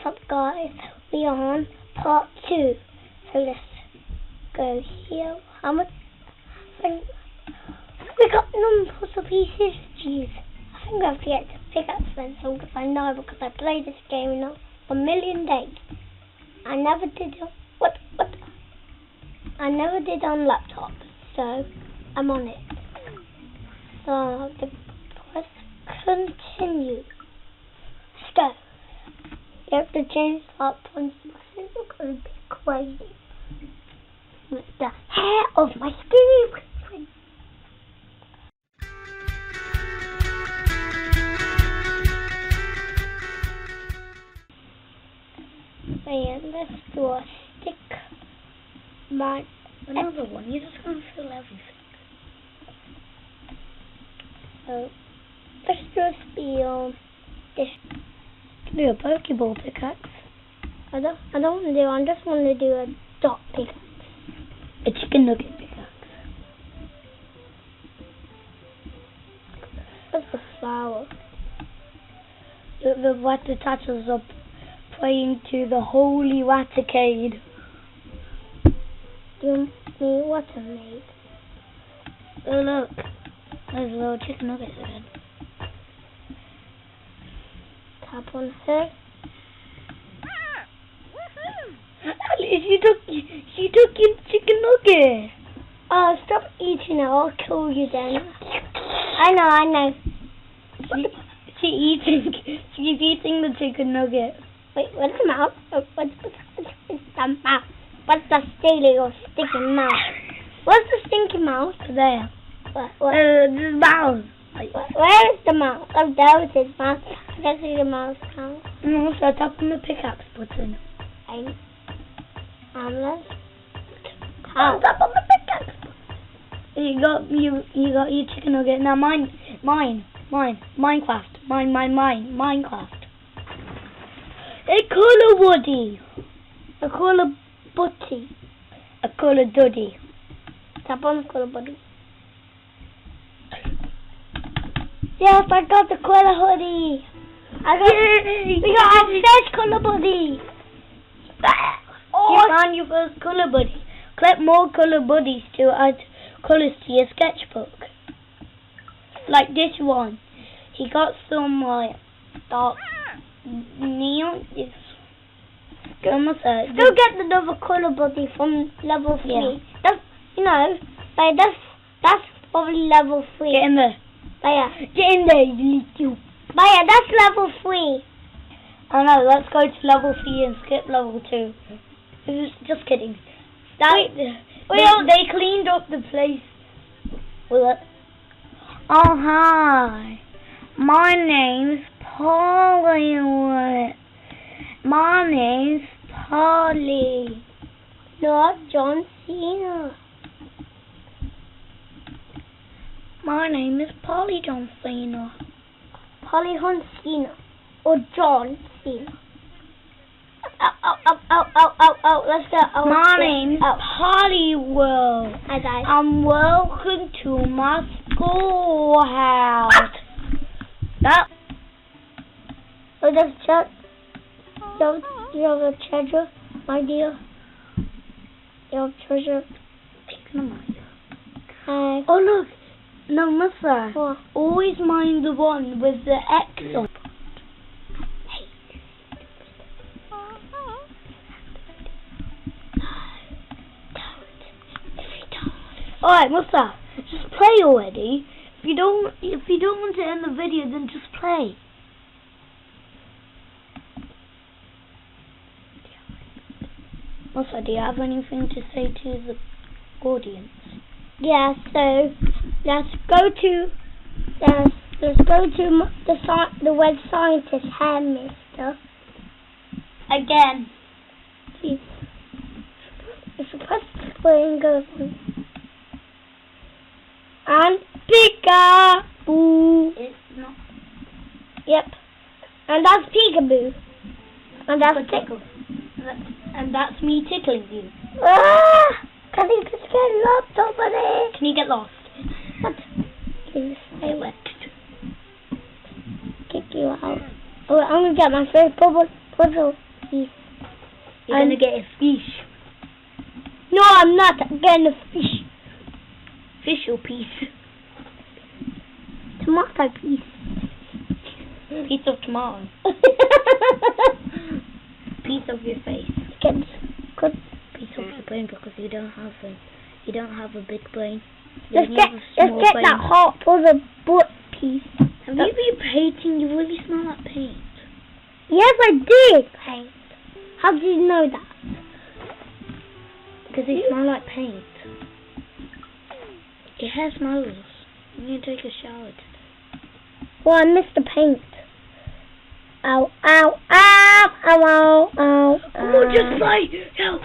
up, guys? We are on part 2. So let's go here. How much? We got numbers of pieces. Jeez. I think I have to get to pickaxe then, so because I know, because I played this game in a million days. I never did. What? I never did on laptop, so I'm on it. So the press continue. Let's go. You have to change that point. It's gonna be crazy. With the hair of my skin. So yeah, let's do a Stickman. Another one. You're just gonna fill everything. So let's just be on this. Do a Pokeball pickaxe. I don't want to do. I just want to do a dot pickaxe. A chicken nugget pickaxe. That's a flower. The Rattatas are praying to the holy Rattacade. Do you mean what I made? Oh look, there's a little chicken nugget again. Tap on her. She took your chicken nugget. Oh, stop eating it. I'll kill you then. I know. She's eating the chicken nugget. Wait, what's the mouth? What's the mouth? What's the steely or sticky mouth? What's the stinky mouth? There. What? The mouth. Where is the mouth? Oh, there is his mouth. I can see the mouth now. No, so tap on the pickaxe button. Let's Tap on the pickaxe button. You got your chicken nugget. Now mine. Minecraft. Minecraft. A colour woody. a colour butty. A colour duddy. Tap on the colour buddy. Yes, I got the colour hoodie. We got our first colour buddy. You found your first colour buddy. Collect more colour buddies to add colours to your sketchbook. Like this one. He got some like dark neon. Go get another colour buddy from level 3. Yeah. That's probably level 3. Get in there. Get in there, you little. That's level 3. Oh no, let's go to level 3 and skip level 2. Just kidding. They cleaned up the place. Oh hi. My name's Polly. My name's Polly. Not John Cena. My name is Polly John Cena. Polly Cena. Or John Cena. Ow. Let's go. My name's Polly Will. I died. And welcome to my schoolhouse. That. Oh, that's you have a treasure, my dear. You have treasure. Oh look. No, Musa. What? Always mind the one with the X on. Alright, Musa, just play already. If you don't want to end the video, then just play. Musa, do you have anything to say to the audience? Yeah, so let's go to the Red Scientist hair mister. Again. See, it's supposed to play and go. And Peekaboo. It's not. Yep. And that's Peekaboo. And that's Tickle. And that's me tickling you. Can you just get lost over there? Can you get lost? What? Stay wet. Kick you out. Oh, I'm gonna get my first puzzle. piece. You're gonna get a fish. No, I'm not getting a fish. Fish or piece? Tomato piece. Piece of tomato. Piece of your face. Good. Piece of your brain because you don't have a big brain. Let's get that heart for the butt piece. Have you been painting? You really smell like paint. Yes, I did paint. How did you know that? Because they smell like paint. It has smells. You need to take a shower today. Well, I missed the paint. Ow, ow, ow, ow, ow, ow. Oh, just play! Help!